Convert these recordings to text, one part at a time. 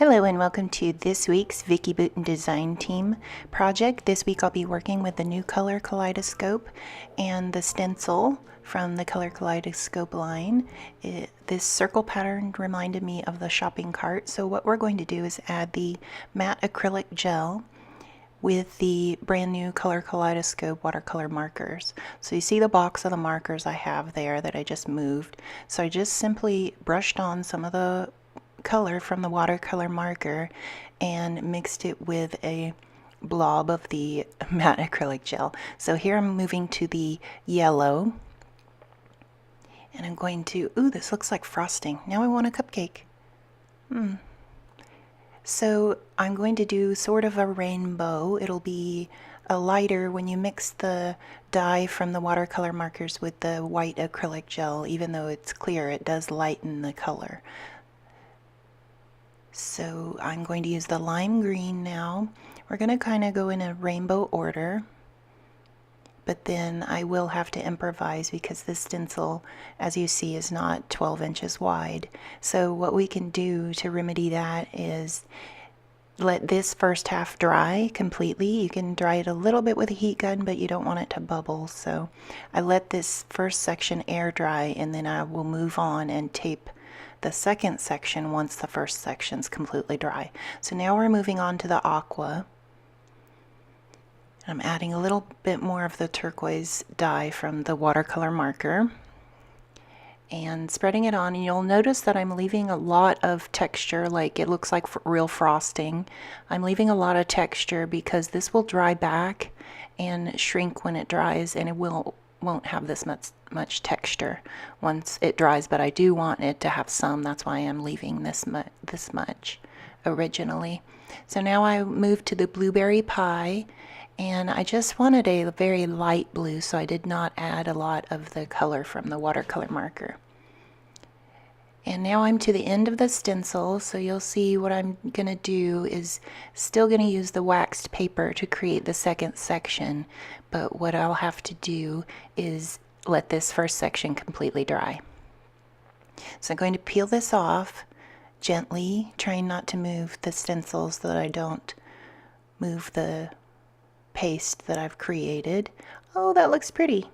Hello and welcome to this week's Vicki Boutin Design Team project. This week I'll be working with the new Color Kaleidoscope and the stencil from the Color Kaleidoscope line. This circle pattern reminded me of the shopping cart, so what we're going to do is add the matte acrylic gel with the brand new Color Kaleidoscope Watercolor Markers. So you see the box of the markers I have there that I just moved. So I just simply brushed on some of the color from the watercolor marker and mixed it with a blob of the matte acrylic gel. So here I'm moving to the yellow and I'm going to, ooh, this looks like frosting. Now I want a cupcake. So I'm going to do sort of a rainbow. It'll be a lighter when you mix the dye from the watercolor markers with the white acrylic gel. Even though it's clear, it does lighten the color. So I'm going to use the lime green now. We're going to kind of go in a rainbow order, but then I will have to improvise because this stencil, as you see, is not 12 inches wide. So what we can do to remedy that is let this first half dry completely. You can dry it a little bit with a heat gun, but you don't want it to bubble. So I let this first section air dry, and then I will move on and tape the second section once the first section's completely dry. So now we're moving on to the aqua. I'm adding a little bit more of the turquoise dye from the watercolor marker and spreading it on, and you'll notice that I'm leaving a lot of texture, like it looks like real frosting. I'm leaving a lot of texture because this will dry back and shrink when it dries, and it won't have this much texture once it dries, but I do want it to have some. That's why I'm leaving this much originally. So now I moved to the blueberry pie, and I just wanted a very light blue, so I did not add a lot of the color from the watercolor marker. And now I'm to the end of the stencil, so you'll see what I'm gonna do is still gonna use the waxed paper to create the second section, but what I'll have to do is let this first section completely dry. So I'm going to peel this off gently, trying not to move the stencils so that I don't move the paste that I've created. Oh, that looks pretty.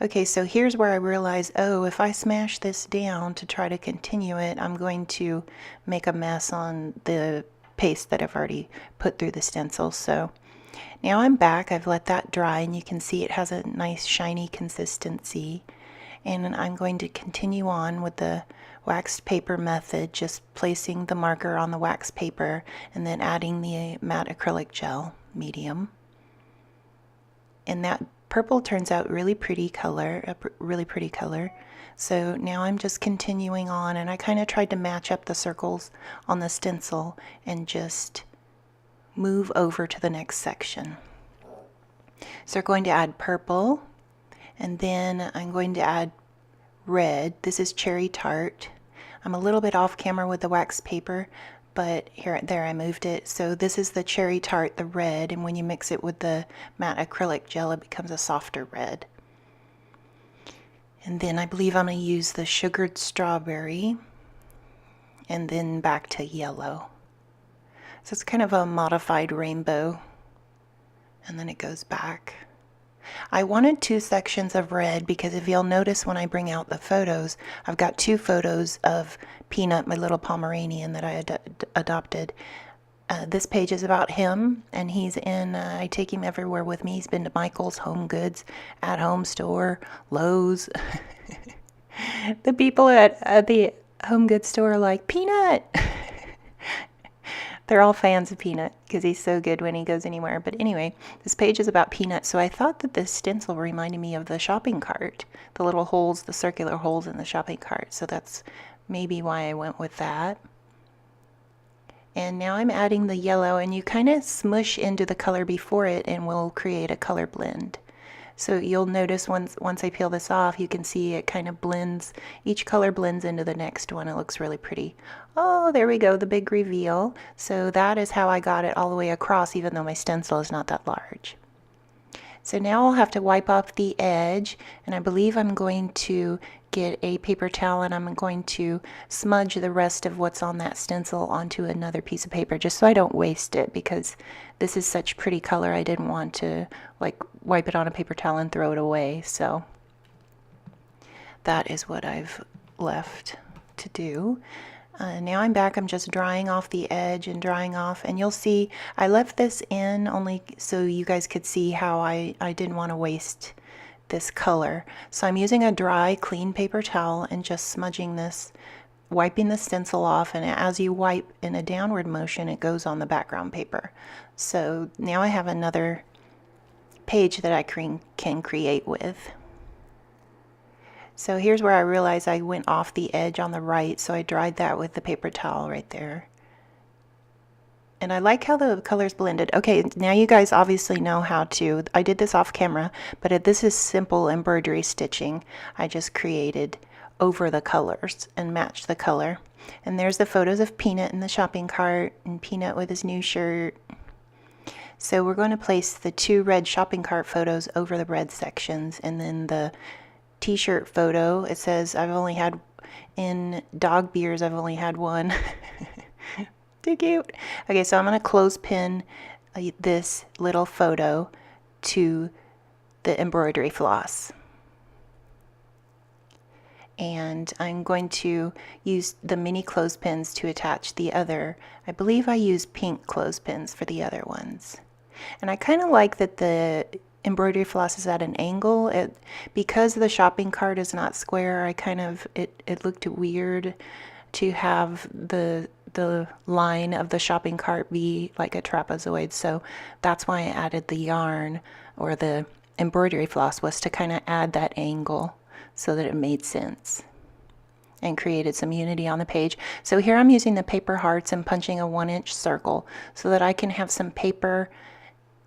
Okay, so here's where I realize, oh, if I smash this down to try to continue it, I'm going to make a mess on the paste that I've already put through the stencil. So now I'm back. I've let that dry, and you can see it has a nice shiny consistency. And I'm going to continue on with the waxed paper method, just placing the marker on the wax paper and then adding the matte acrylic gel medium. And that purple turns out really pretty color, a really pretty color. So now I'm just continuing on, and I kind of tried to match up the circles on the stencil and just move over to the next section. So we're going to add purple, and then I'm going to add red. This is cherry tart. I'm a little bit off camera with the wax paper, but there I moved it. So this is the cherry tart, the red, and when you mix it with the matte acrylic gel, it becomes a softer red. And then I believe I'm going to use the sugared strawberry, and then back to yellow. So it's kind of a modified rainbow, and then it goes back. I wanted two sections of red because if you'll notice when I bring out the photos, I've got two photos of Peanut, my little Pomeranian that I adopted. This page is about him, and he's in, I take him everywhere with me. He's been to Michael's, Home Goods, At Home Store, Lowe's. The people at the Home Goods store are like, Peanut! They're all fans of Peanut because he's so good when he goes anywhere. But anyway, this page is about Peanut, so I thought that this stencil reminded me of the shopping cart, the little holes, the circular holes in the shopping cart. So that's maybe why I went with that. And now I'm adding the yellow, and you kind of smush into the color before it and we'll create a color blend. So you'll notice once I peel this off, you can see it kind of blends, each color blends into the next one. It looks really pretty. Oh, there we go, the big reveal. So that is how I got it all the way across, even though my stencil is not that large. So now I'll have to wipe off the edge, and I believe I'm going to get a paper towel and I'm going to smudge the rest of what's on that stencil onto another piece of paper just so I don't waste it, because this is such pretty color. I didn't want to like wipe it on a paper towel and throw it away. So that is what I've left to do. Now I'm back. I'm just drying off the edge and drying off, and you'll see I left this in only so you guys could see how I didn't want to waste this color. So I'm using a dry clean paper towel and just smudging this, wiping the stencil off, and as you wipe in a downward motion it goes on the background paper. So now I have another page that I can create with. So here's where I realized I went off the edge on the right, so I dried that with the paper towel right there. And I like how the colors blended. Okay, now you guys obviously know how to, I did this off camera, but this is simple embroidery stitching. I just created over the colors and matched the color. And there's the photos of Peanut in the shopping cart, and Peanut with his new shirt. So we're going to place the two red shopping cart photos over the red sections, and then the t-shirt photo, it says I've only had, in dog beers I've only had one. Too cute. Okay, so I'm going to clothespin this little photo to the embroidery floss. And I'm going to use the mini clothespins to attach the other. I believe I used pink clothespins for the other ones. And I kind of like that the embroidery floss is at an angle. Because the shopping cart is not square, it looked weird to have the line of the shopping cart be like a trapezoid. So that's why I added the yarn, or the embroidery floss, was to kind of add that angle so that it made sense and created some unity on the page. So here I'm using the paper hearts and punching a 1-inch circle so that I can have some paper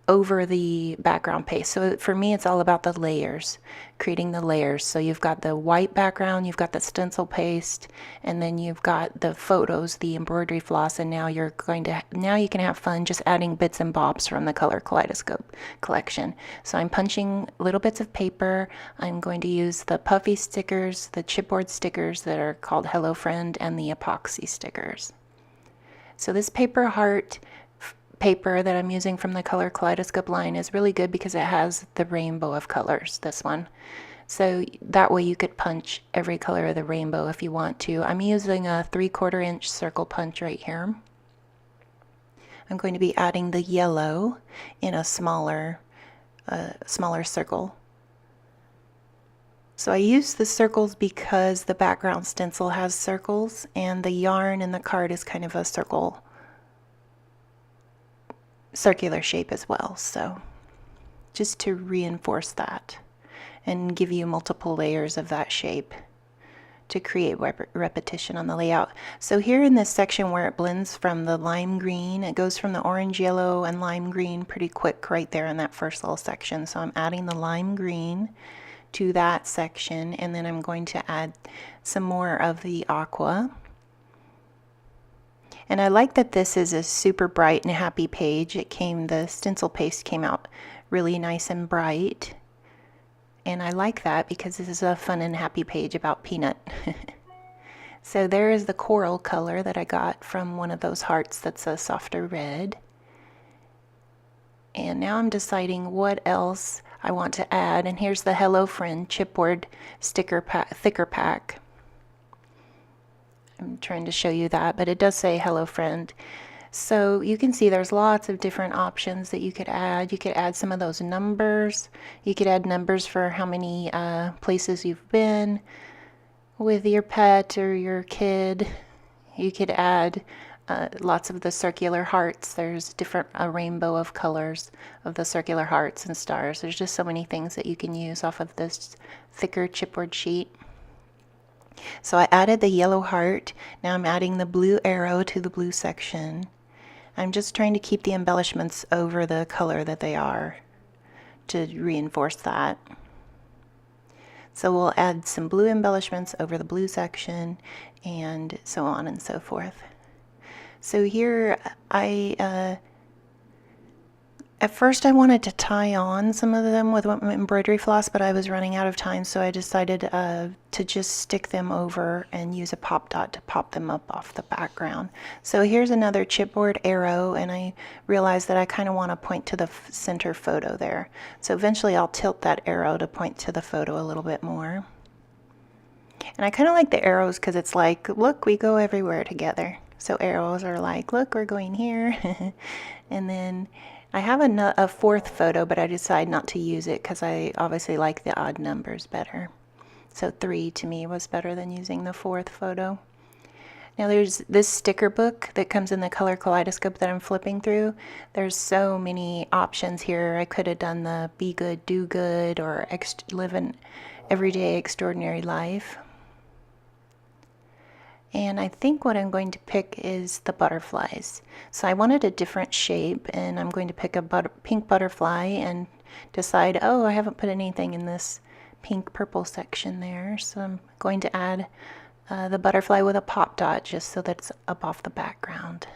over the background paste. So for me it's all about the layers, creating the layers. So you've got the white background, you've got the stencil paste, and then you've got the photos, the embroidery floss, and now you can have fun just adding bits and bobs from the Color Kaleidoscope collection. So I'm punching little bits of paper. I'm going to use the puffy stickers, the chipboard stickers that are called Hello Friend, and the epoxy stickers. So this paper heart paper that I'm using from the Color Kaleidoscope line is really good because it has the rainbow of colors, this one. So that way you could punch every color of the rainbow if you want to. I'm using a 3/4 inch circle punch right here. I'm going to be adding the yellow in a smaller circle. So I use the circles because the background stencil has circles, and the yarn in the card is kind of a circular shape as well, so just to reinforce that and give you multiple layers of that shape to create repetition on the layout. So here in this section where it blends from the lime green, it goes from the orange, yellow, and lime green pretty quick right there in that first little section. So I'm adding the lime green to that section, and then I'm going to add some more of the aqua. And I like that this is a super bright and happy page. The stencil paste came out really nice and bright. And I like that because this is a fun and happy page about Peanut. So there is the coral color that I got from one of those hearts that's a softer red. And now I'm deciding what else I want to add. And here's the Hello Friend chipboard sticker pack, thicker pack. I'm trying to show you that, but it does say Hello Friend. So you can see there's lots of different options that you could add. You could add some of those numbers. You could add numbers for how many places you've been with your pet or your kid. You could add lots of the circular hearts. There's a rainbow of colors of the circular hearts and stars. There's just so many things that you can use off of this thicker chipboard sheet. So I added the yellow heart. Now I'm adding the blue arrow to the blue section. I'm just trying to keep the embellishments over the color that they are to reinforce that. So we'll add some blue embellishments over the blue section, and so on and so forth. So here I At first I wanted to tie on some of them with embroidery floss, but I was running out of time, so I decided to just stick them over and use a pop dot to pop them up off the background. So here's another chipboard arrow, and I realized that I kind of want to point to the center photo there. So eventually I'll tilt that arrow to point to the photo a little bit more. And I kind of like the arrows because it's like, look, we go everywhere together. So arrows are like, look, we're going here. And then I have a fourth photo, but I decided not to use it because I obviously like the odd numbers better. So 3 to me was better than using the fourth photo. Now there's this sticker book that comes in the Color Kaleidoscope that I'm flipping through. There's so many options here. I could have done the Be Good, Do Good, or Live an Everyday Extraordinary Life. And I think what I'm going to pick is the butterflies. So I wanted a different shape, and I'm going to pick a pink butterfly and decide, oh, I haven't put anything in this pink purple section there. So I'm going to add the butterfly with a pop dot just so that it's up off the background.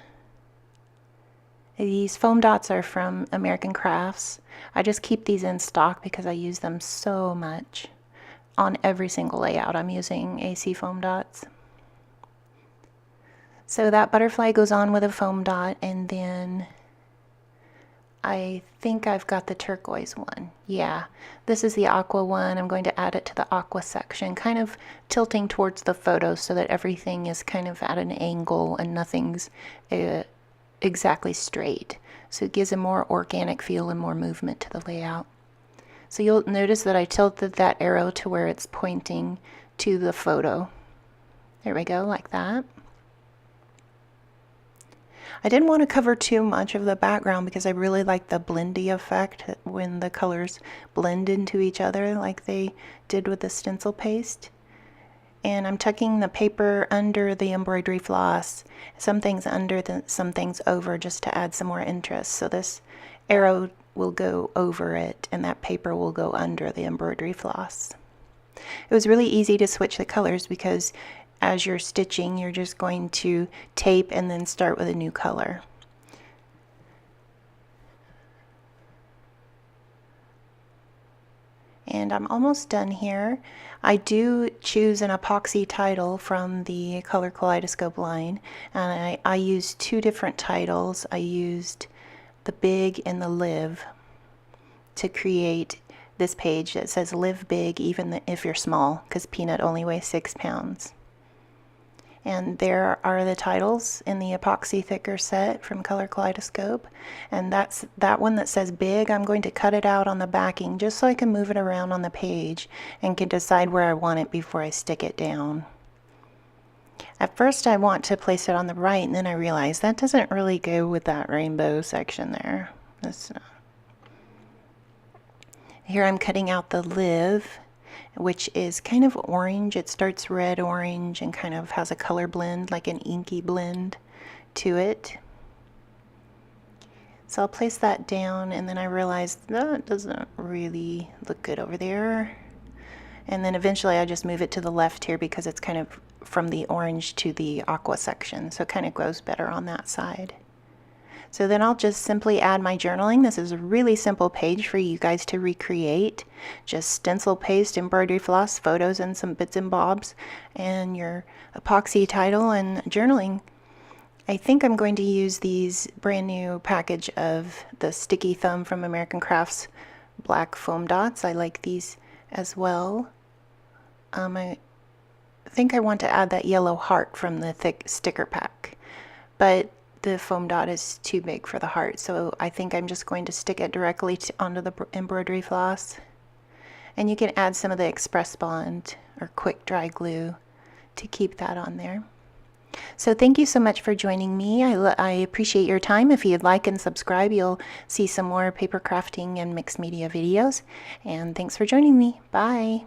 These foam dots are from American Crafts. I just keep these in stock because I use them so much. On every single layout I'm using AC foam dots. So that butterfly goes on with a foam dot, and then I think I've got the turquoise one. Yeah, this is the aqua one. I'm going to add it to the aqua section, kind of tilting towards the photo so that everything is kind of at an angle and nothing's exactly straight. So it gives a more organic feel and more movement to the layout. So you'll notice that I tilted that arrow to where it's pointing to the photo. There we go, like that. I didn't want to cover too much of the background because I really like the blendy effect when the colors blend into each other like they did with the stencil paste. And I'm tucking the paper under the embroidery floss, some things under, some things over, just to add some more interest. So this arrow will go over it and that paper will go under the embroidery floss. It was really easy to switch the colors because as you're stitching, you're just going to tape and then start with a new color. And I'm almost done here. I do choose an epoxy title from the Color Kaleidoscope line, and I used 2 different titles. I used the Big and the Live to create this page that says Live Big even if you're small, because Peanut only weighs 6 pounds. And there are the titles in the epoxy thicker set from Color Kaleidoscope. And that's that one that says Big. I'm going to cut it out on the backing just so I can move it around on the page and can decide where I want it before I stick it down. At first I want to place it on the right, and then I realize that doesn't really go with that rainbow section there. Here I'm cutting out the Live, which is kind of orange. It starts red orange and kind of has a color blend, like an inky blend to it. So I'll place that down, and then I realize that doesn't really look good over there. And then eventually I just move it to the left here because it's kind of from the orange to the aqua section, so it kind of goes better on that side. So then I'll just simply add my journaling. This is a really simple page for you guys to recreate. Just stencil paste, embroidery floss, photos, and some bits and bobs, and your epoxy title and journaling. I think I'm going to use these brand new package of the Sticky Thumb from American Crafts black foam dots. I like these as well. I think I want to add that yellow heart from the thick sticker pack, but the foam dot is too big for the heart, so I think I'm just going to stick it directly onto the embroidery floss. And you can add some of the Express Bond or quick dry glue to keep that on there. So thank you so much for joining me. I appreciate your time. If you'd like and subscribe, you'll see some more paper crafting and mixed media videos. And thanks for joining me. Bye.